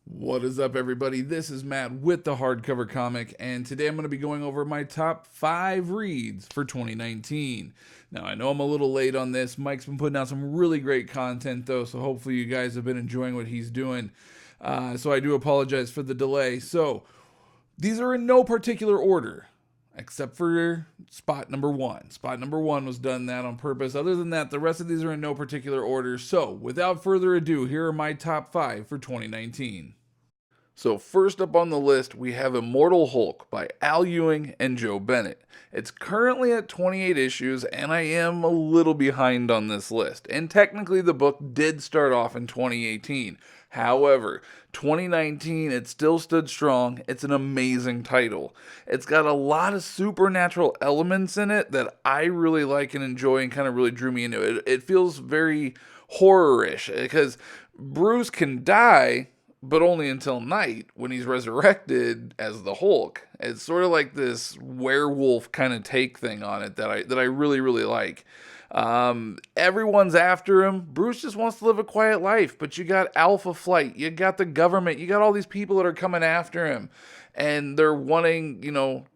What is up, everybody? This is Matt with the Hardcover Comic, and today I'm going to be going over my top 5 reads for 2019. Now, I know I'm a little late on this. Mike's been putting out some really great content, though, so hopefully you guys have been enjoying what he's doing. So I do apologize for the delay. So, these are in no particular order, except for spot number 1. Spot number 1 was done that on purpose. Other than that, the rest of these are in no particular order. So, without further ado, here are my top 5 for 2019. So first up on the list, we have Immortal Hulk by Al Ewing and Joe Bennett. It's currently at 28 issues, and I am a little behind on this list. And technically the book did start off in 2018. However, 2019, it still stood strong. It's an amazing title. It's got a lot of supernatural elements in it that I really like and enjoy and kind of really drew me into it. It feels very horror-ish because Bruce can die, but only until night when he's resurrected as the Hulk. It's sort of like this werewolf kind of take thing on it that I really like. Everyone's after him. Bruce just wants to live a quiet life, but you got Alpha Flight, you got the government, you got all these people that are coming after him. And they're wanting,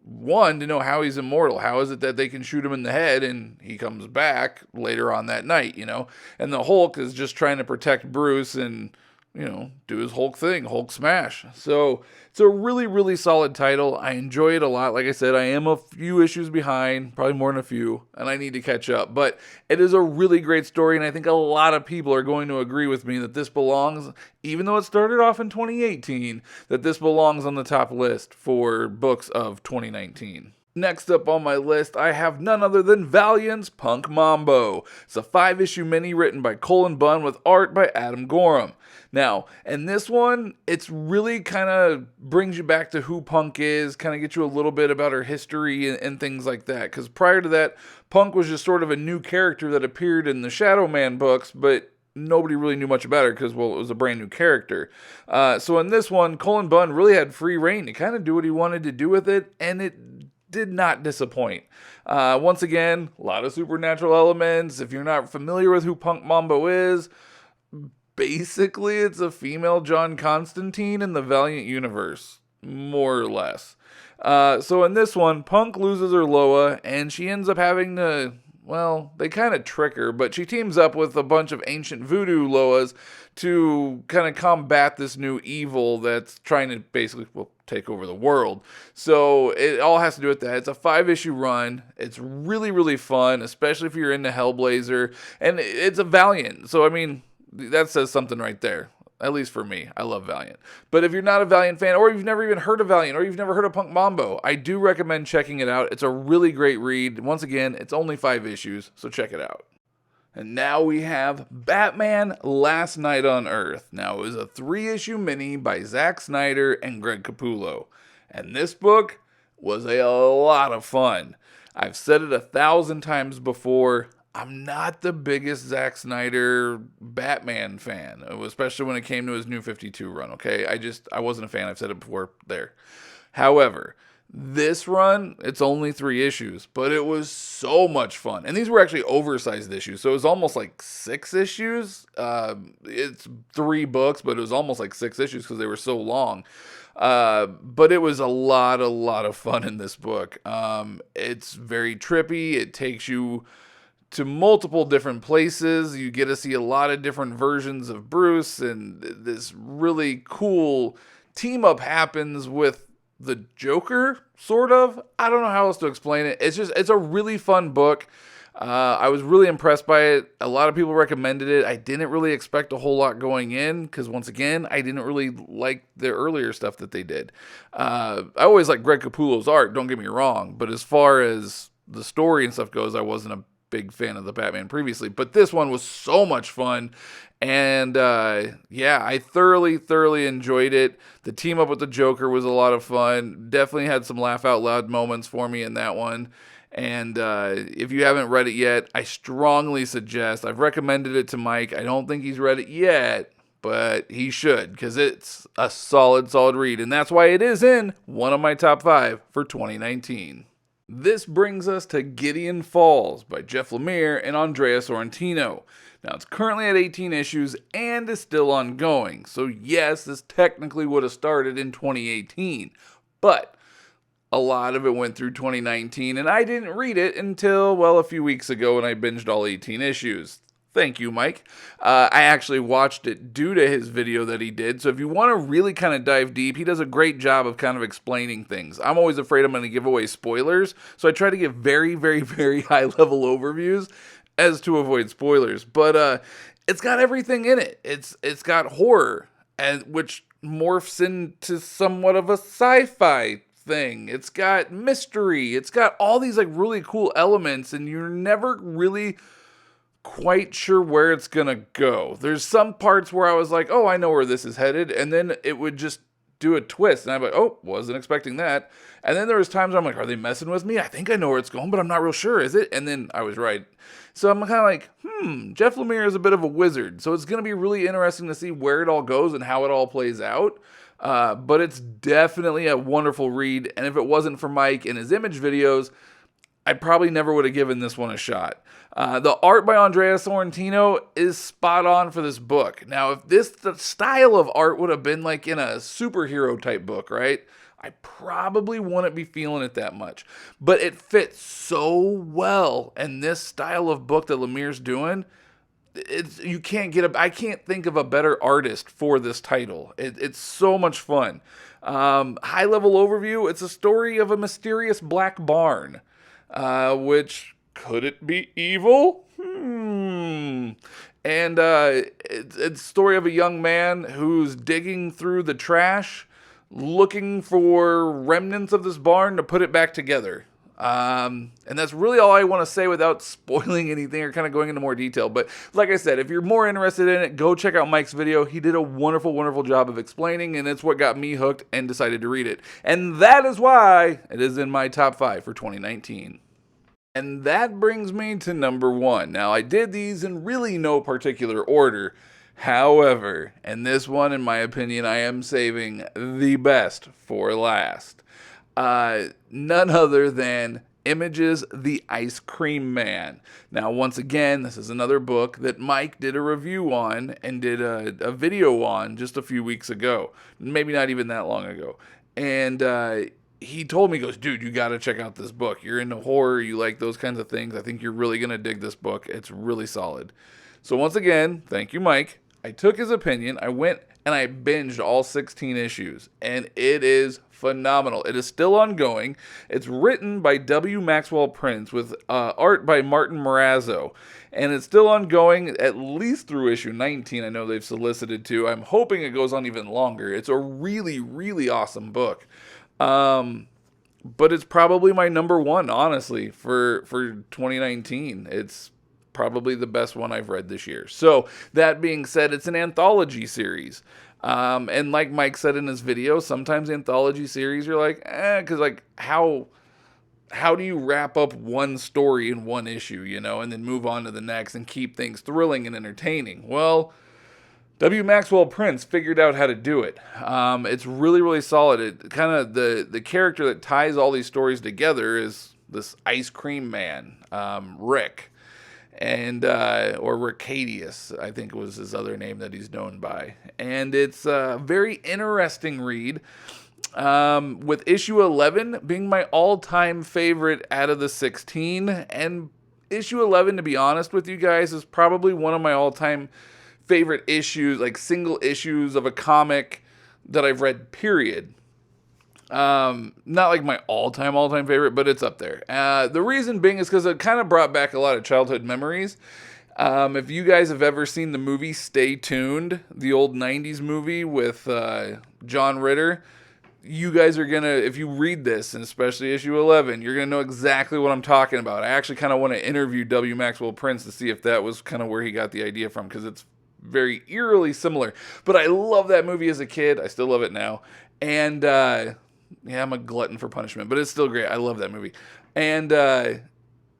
one, to know how he's immortal. How is it that they can shoot him in the head and he comes back later on that night, And the Hulk is just trying to protect Bruce and do his Hulk thing, Hulk smash. So it's a really solid title. I enjoy it a lot. Like I said, I am a few issues behind, probably more than a few, and I need to catch up. But it is a really great story, and I think a lot of people are going to agree with me that this belongs, even though it started off in 2018, that this belongs on the top list for books of 2019. Next up on my list, I have none other than Valiant's Punk Mambo. It's a 5-issue mini written by Colin Bunn with art by Adam Gorham. Now, in this one, it's really kind of brings you back to who Punk is, kind of gets you a little bit about her history and things like that. Because prior to that, Punk was just sort of a new character that appeared in the Shadow Man books, but nobody really knew much about her because, well, it was a brand new character. So in this one, Colin Bunn really had free reign to kind of do what he wanted to do with it, and it did not disappoint. Once again, a lot of supernatural elements. If you're not familiar with who Punk Mambo is, basically it's a female John Constantine in the Valiant universe, more or less. So in this one, Punk loses her Loa, and she ends up having to, well, they kind of trick her, but she teams up with a bunch of ancient voodoo Loas to kind of combat this new evil that's trying to basically, take over the world. So it all has to do with that. It's a 5-issue run. It's really fun, especially if you're into Hellblazer, and it's a Valiant. So, I mean, that says something right there. At least for me. I love Valiant. But if you're not a Valiant fan, or you've never even heard of Valiant, or you've never heard of Punk Mambo, I do recommend checking it out. It's a really great read. Once again, it's only 5 issues, so check it out. And now we have Batman Last Night on Earth. Now, it was a 3-issue mini by Zack Snyder and Greg Capullo. And this book was a lot of fun. I've said it 1,000 times before. I'm not the biggest Zack Snyder Batman fan, especially when it came to his New 52 run, okay? I wasn't a fan. I've said it before there. However, this run, it's only 3 issues, but it was so much fun. And these were actually oversized issues, so it was almost like 6 issues. It's 3 books, but it was almost like 6 issues because they were so long. But it was a lot of fun in this book. It's very trippy. It takes you to multiple different places. You get to see a lot of different versions of Bruce, and this really cool team up happens with the Joker, sort of. I don't know how else to explain it. It's a really fun book. I was really impressed by it. A lot of people recommended it. I didn't really expect a whole lot going in because, once again, I didn't really like the earlier stuff that they did. I always like Greg Capullo's art, don't get me wrong, but as far as the story and stuff goes, I wasn't a big fan of the Batman previously, but this one was so much fun, and I thoroughly enjoyed it. The team up with the Joker was a lot of fun. Definitely had some laugh out loud moments for me in that one. And if you haven't read it yet, I strongly suggest. I've recommended it to Mike. I don't think he's read it yet, but he should, because it's a solid read, and that's why it is in one of my top 5 for 2019. This brings us to Gideon Falls by Jeff Lemire and Andrea Sorrentino. Now, it's currently at 18 issues and is still ongoing. So, yes, this technically would have started in 2018. But a lot of it went through 2019, and I didn't read it until, well, a few weeks ago when I binged all 18 issues. Thank you, Mike. I actually watched it due to his video that he did, so if you want to really kind of dive deep, he does a great job of kind of explaining things. I'm always afraid I'm going to give away spoilers, so I try to give very, very, very high-level overviews as to avoid spoilers. But it's got everything in it. It's got horror, and which morphs into somewhat of a sci-fi thing. It's got mystery. It's got all these like really cool elements, and you're never really quite sure where it's gonna go. There's some parts where I was like, oh, I know where this is headed, and then it would just do a twist, and I'm like, oh, wasn't expecting that. And then there was times where I'm like, are they messing with me? I think I know where it's going, but I'm not real sure, is it? And then I was right. So I'm kind of like, Jeff Lemire is a bit of a wizard, so it's gonna be really interesting to see where it all goes and how it all plays out. But it's definitely a wonderful read, and if it wasn't for Mike and his image videos, I probably never would have given this one a shot. The art by Andrea Sorrentino is spot on for this book. Now, if the style of art would have been like in a superhero type book, right? I probably wouldn't be feeling it that much. But it fits so well in this style of book that Lemire's doing. I can't think of a better artist for this title. It's so much fun. High level overview. It's a story of a mysterious black barn. Which, could it be evil? And it's a story of a young man who's digging through the trash, looking for remnants of this barn to put it back together. And that's really all I want to say without spoiling anything or kind of going into more detail. But like I said, if you're more interested in it, go check out Mike's video. He did a wonderful, wonderful job of explaining, and it's what got me hooked and decided to read it. And that is why it is in my top 5 for 2019. And that brings me to number 1. Now, I did these in really no particular order. However, in this one, in my opinion, I am saving the best for last. None other than Image's The Ice Cream Man. Now, once again, this is another book that Mike did a review on and did a video on just a few weeks ago. Maybe not even that long ago. And he told me, he goes, dude, you got to check out this book. You're into horror. You like those kinds of things. I think you're really going to dig this book. It's really solid. So once again, thank you, Mike. I took his opinion. I went and I binged all 16 issues, and it is phenomenal. It is still ongoing. It's written by W. Maxwell Prince with art by Martin Morazzo, and it's still ongoing at least through issue 19. I know they've solicited to. I'm hoping it goes on even longer. It's a really, really awesome book. But it's probably my number 1, honestly, for 2019. It's probably the best one I've read this year. So that being said, it's an anthology series. And like Mike said in his video, sometimes anthology series you're like, because like how do you wrap up one story in one issue, and then move on to the next and keep things thrilling and entertaining? Well, W. Maxwell Prince figured out how to do it. It's really, really solid. It kind of the character that ties all these stories together is this ice cream man, Rick, and or Ricadius, I think was his other name that he's known by. And it's a very interesting read. With issue 11 being my all-time favorite out of the 16, and issue 11, to be honest with you guys, is probably one of my all-time favorite issues, like single issues of a comic that I've read, period. Not like my all-time favorite, but it's up there. The reason being is because it kind of brought back a lot of childhood memories. If you guys have ever seen the movie Stay Tuned, the old 90s movie with John Ritter, you guys are going to, if you read this, and especially issue 11, you're going to know exactly what I'm talking about. I actually kind of want to interview W. Maxwell Prince to see if that was kind of where he got the idea from, because it's very eerily similar. But I love that movie as a kid. I still love it now. And, yeah, I'm a glutton for punishment, but it's still great. I love that movie. And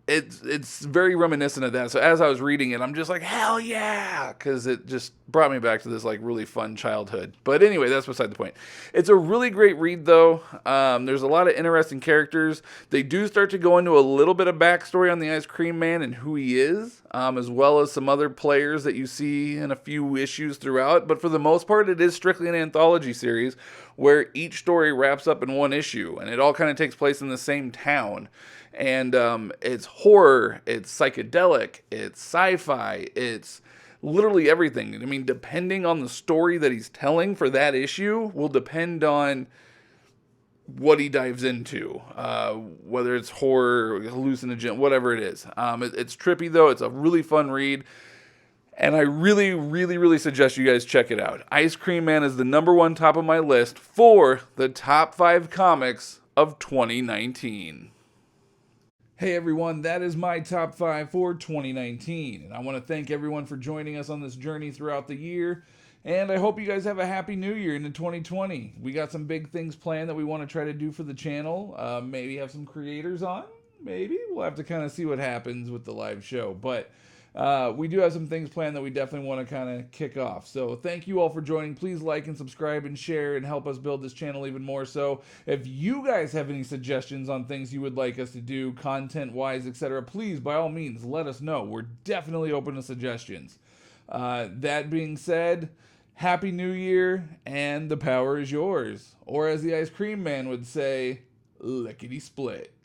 it's very reminiscent of that. So as I was reading it, I'm just like, hell yeah, because it just brought me back to this like really fun childhood. But anyway, that's beside the point. It's a really great read, though. There's a lot of interesting characters. They do start to go into a little bit of backstory on the Ice Cream Man and who he is. as well as some other players that you see in a few issues throughout. But for the most part, it is strictly an anthology series where each story wraps up in one issue, and it all kind of takes place in the same town. And it's horror, it's psychedelic, it's sci-fi, it's literally everything. I mean, depending on the story that he's telling for that issue will depend on what he dives into, whether it's horror, hallucinogen, whatever it is. It's trippy, though. It's a really fun read. And I really, really, really suggest you guys check it out. Ice Cream Man is the #1 top of my list for the top 5 comics of 2019. Hey everyone, that is my top 5 for 2019. And I want to thank everyone for joining us on this journey throughout the year. And I hope you guys have a happy new year into 2020. We got some big things planned that we want to try to do for the channel. Maybe have some creators on. Maybe. We'll have to kind of see what happens with the live show. But we do have some things planned that we definitely want to kind of kick off. So thank you all for joining. Please like and subscribe and share and help us build this channel even more. So if you guys have any suggestions on things you would like us to do, content-wise, etc., please, by all means, let us know. We're definitely open to suggestions. That being said, Happy New Year, and the power is yours. Or as the Ice Cream Man would say, lickety split.